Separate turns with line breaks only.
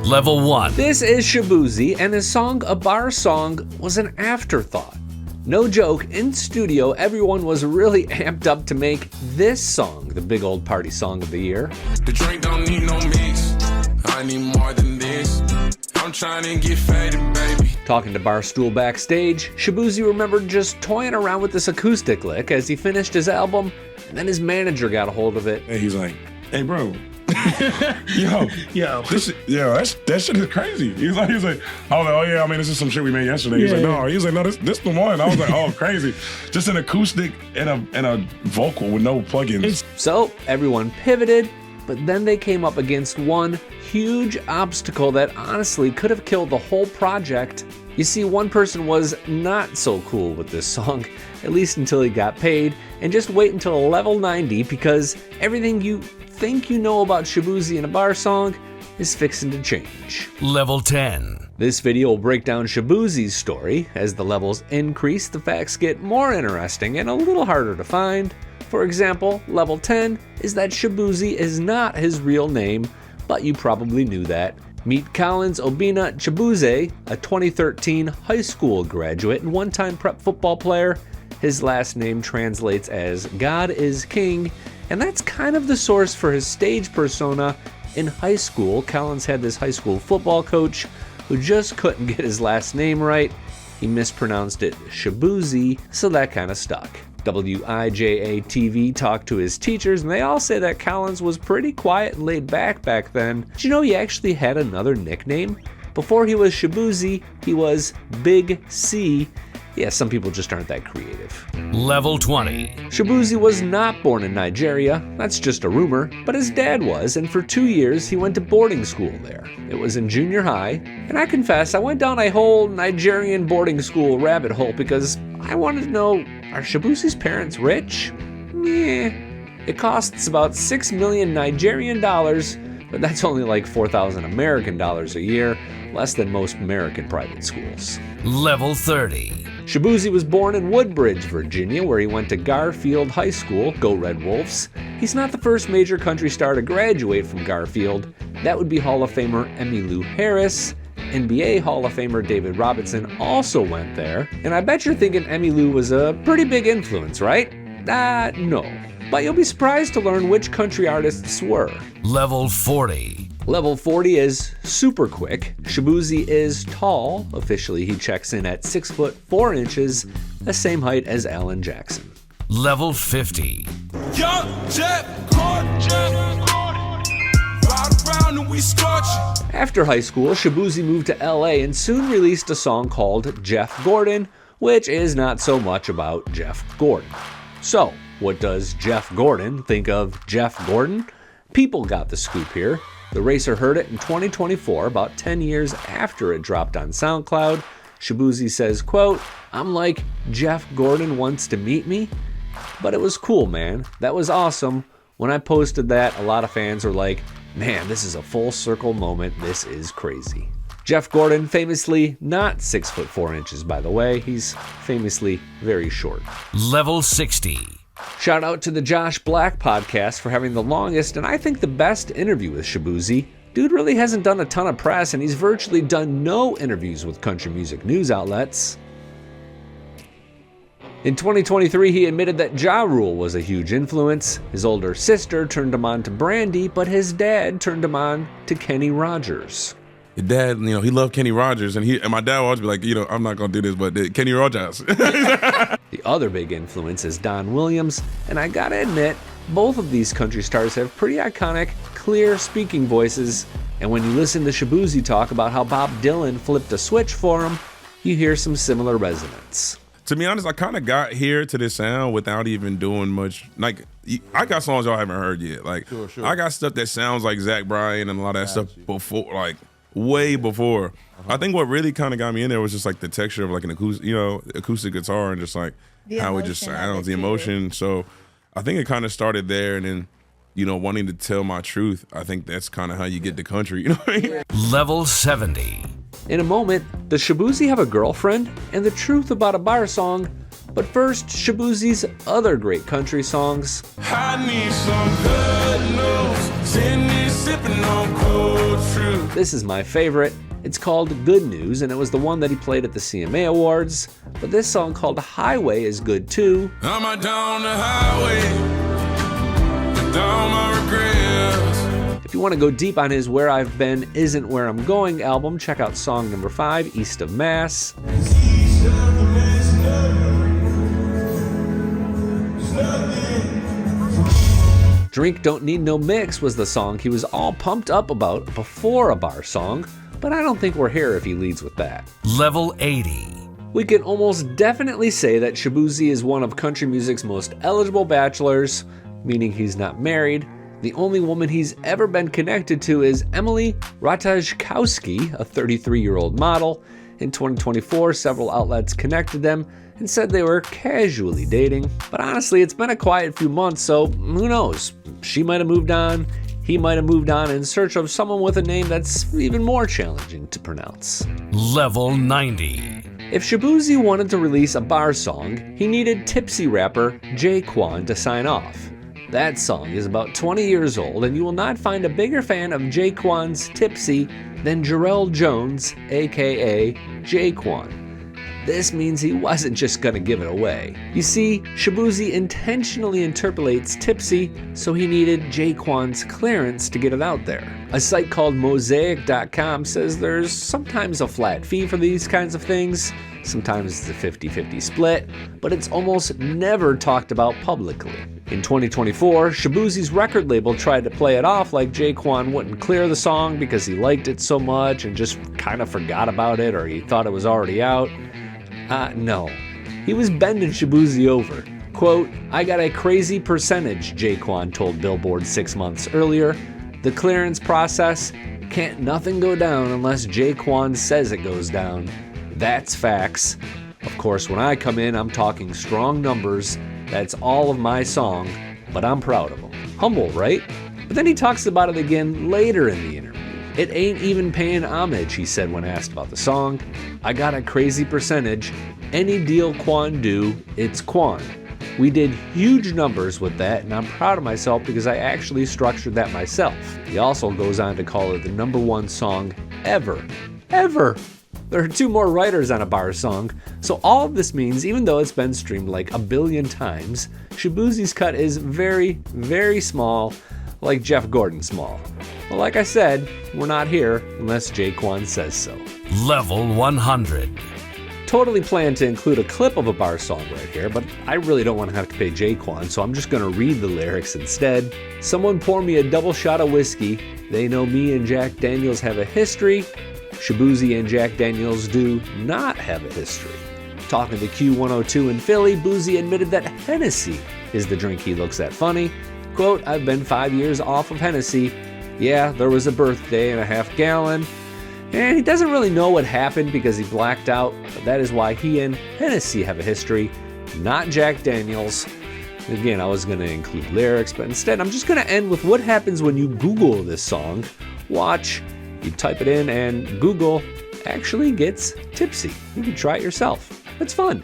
Level 1.
This is Shaboozey, and his song A Bar Song was an afterthought. No joke, in studio, everyone was really amped up to make this song the big old party song of the year.
The drink don't need no mix. I need more than this. I'm trying to get faded, baby.
Talking to Barstool backstage, Shaboozey remembered just toying around with this acoustic lick as he finished his album, and then his manager got a hold of it.
And he's like, hey, bro. That shit is crazy. He was like, I was like, oh yeah, I mean, this is some shit we made yesterday. He's like, no, this the one. I was like, oh, crazy. Just an acoustic and a vocal with no plugins.
So everyone pivoted, but then they came up against one huge obstacle that honestly could have killed the whole project. You see, one person was not so cool with this song, at least until he got paid, and just wait until level 90 because everything you think you know about Shaboozey in a bar song is fixing to change.
Level 10.
This video will break down Shaboozey's story. As the levels increase, the facts get more interesting and a little harder to find. For example, level 10 is that Shaboozey is not his real name, but you probably knew that. Meet Collins Obinna Shaboozey, a 2013 high school graduate and one-time prep football player. His last name translates as God is King, and that's kind of the source for his stage persona. In high school, Collins had this high school football coach who just couldn't get his last name right. He mispronounced it Shaboozey, so that kind of stuck. WIJA-TV talked to his teachers, and they all say that Collins was pretty quiet and laid back then. Did you know he actually had another nickname? Before he was Shaboozey, he was Big C. Yeah, some people just aren't that creative.
Level 20.
Shaboozey was not born in Nigeria, that's just a rumor, but his dad was, and for 2 years he went to boarding school there. It was in junior high, and I confess I went down a whole Nigerian boarding school rabbit hole because I wanted to know, are Shaboozey's parents rich? Yeah. It costs about 6 million Nigerian dollars, but that's only like 4,000 American dollars a year, less than most American private schools.
Level 30.
Shaboozey was born in Woodbridge, Virginia, where he went to Garfield High School, go Red Wolves. He's not the first major country star to graduate from Garfield. That would be Hall of Famer Emmylou Harris. NBA Hall of Famer David Robinson also went there. And I bet you're thinking Emmylou was a pretty big influence, right? No. But you'll be surprised to learn which country artists were.
Level 40.
Level 40 is super quick. Shaboozey is tall. Officially, he checks in at 6 foot 4 inches, the same height as Alan Jackson.
Level 50.
Young Jeff Gordon. Ride around and we scorch.
After high school, Shaboozey moved to LA and soon released a song called Jeff Gordon, which is not so much about Jeff Gordon. So, what does Jeff Gordon think of Jeff Gordon? People got the scoop here. The Racer heard it in 2024, about 10 years after it dropped on SoundCloud. Shaboozey says, quote, I'm like, Jeff Gordon wants to meet me? But it was cool, man. That was awesome. When I posted that, a lot of fans were like, man, this is a full circle moment. This is crazy. Jeff Gordon, famously not 6 foot 4 inches, by the way. He's famously very short.
Level 60.
Shout out to the Josh Black podcast for having the longest and I think the best interview with Shaboozey. Dude really hasn't done a ton of press and he's virtually done no interviews with country music news outlets. In 2023, he admitted that Ja Rule was a huge influence. His older sister turned him on to Brandy, but his dad turned him on to Kenny Rogers.
Your dad, he loved Kenny Rogers, and my dad would always be like, I'm not gonna do this, but Kenny Rogers.
The other big influence is Don Williams, and I gotta admit, both of these country stars have pretty iconic, clear speaking voices, and when you listen to Shaboozey talk about how Bob Dylan flipped a switch for him, you hear some similar resonance.
To be honest, I kind of got here to this sound without even doing much. Like, I got songs y'all haven't heard yet. Like, sure. I got stuff that sounds like Zach Bryan and a lot of that stuff before, like, way before. I think what really kind of got me in there was just like the texture of like an acoustic guitar and just like how it just sounds, the emotion. So I think it kind of started there, and then wanting to tell my truth. I think that's kind of how you get to country. You know what I mean?
Level 70.
In a moment, does Shaboozey have a girlfriend? And the truth about a bar song. But first, Shaboozey's other great country songs.
I need some good news. Send me sipping on cold truth.
This is my favorite. It's called Good News, and it was the one that he played at the CMA Awards. But this song called Highway is good too.
I'm out down the highway, and down my regrets.
If you want to go deep on his Where I've Been Isn't Where I'm Going album, check out song number 5, East of Mass. Drink Don't Need No Mix was the song he was all pumped up about before a bar song, but I don't think we're here if he leads with that.
Level 80.
We can almost definitely say that Shaboozey is one of country music's most eligible bachelors, meaning he's not married. The only woman he's ever been connected to is Emily Ratajkowski, a 33-year-old model. In 2024, several outlets connected them and said they were casually dating. But honestly, it's been a quiet few months, so who knows? She might have moved on. He might have moved on in search of someone with a name that's even more challenging to pronounce.
Level 90.
If Shaboozey wanted to release a bar song, he needed Tipsy rapper Jaquan to sign off. That song is about 20 years old, and you will not find a bigger fan of Jaquan's Tipsy than Jarrell Jones, aka Jaquan. This means he wasn't just gonna give it away. You see, Shaboozey intentionally interpolates Tipsy, so he needed Jaquan's clearance to get it out there. A site called Mosaic.com says there's sometimes a flat fee for these kinds of things, sometimes it's a 50-50 split, but it's almost never talked about publicly. In 2024, Shaboozey's record label tried to play it off like Jaquan wouldn't clear the song because he liked it so much and just kind of forgot about it, or he thought it was already out. No. He was bending Shaboozey over. Quote, "I got a crazy percentage," Jaquan told Billboard 6 months earlier. The clearance process, can't nothing go down unless Jaquan says it goes down. That's facts. Of course, when I come in, I'm talking strong numbers. That's all of my song, but I'm proud of him. Humble, right? But then he talks about it again later in the interview. It ain't even paying homage, he said when asked about the song. I got a crazy percentage. Any deal Quan do, it's Quan. We did huge numbers with that, and I'm proud of myself because I actually structured that myself. He also goes on to call it the #1 song ever. Ever! There are 2 more writers on a bar song, so all of this means even though it's been streamed like a billion times, Shaboozey's cut is very, very small, like Jeff Gordon small. Well, like I said, we're not here unless Jaquan says so.
Level 100.
Totally planned to include a clip of a bar song right here, but I really don't want to have to pay Jaquan, so I'm just going to read the lyrics instead. Someone pour me a double shot of whiskey. They know me and Jack Daniels have a history. Shaboozey and Jack Daniels do not have a history. Talking to Q102 in Philly, Boozy admitted that Hennessy is the drink he looks at funny. Quote, I've been 5 years off of Hennessy. Yeah, there was a birthday and a half gallon. And he doesn't really know what happened because he blacked out, but that is why he and Hennessy have a history, not Jack Daniels. Again, I was going to include lyrics, but instead I'm just going to end with what happens when you Google this song. Watch, you type it in, and Google actually gets tipsy. You can try it yourself. It's fun.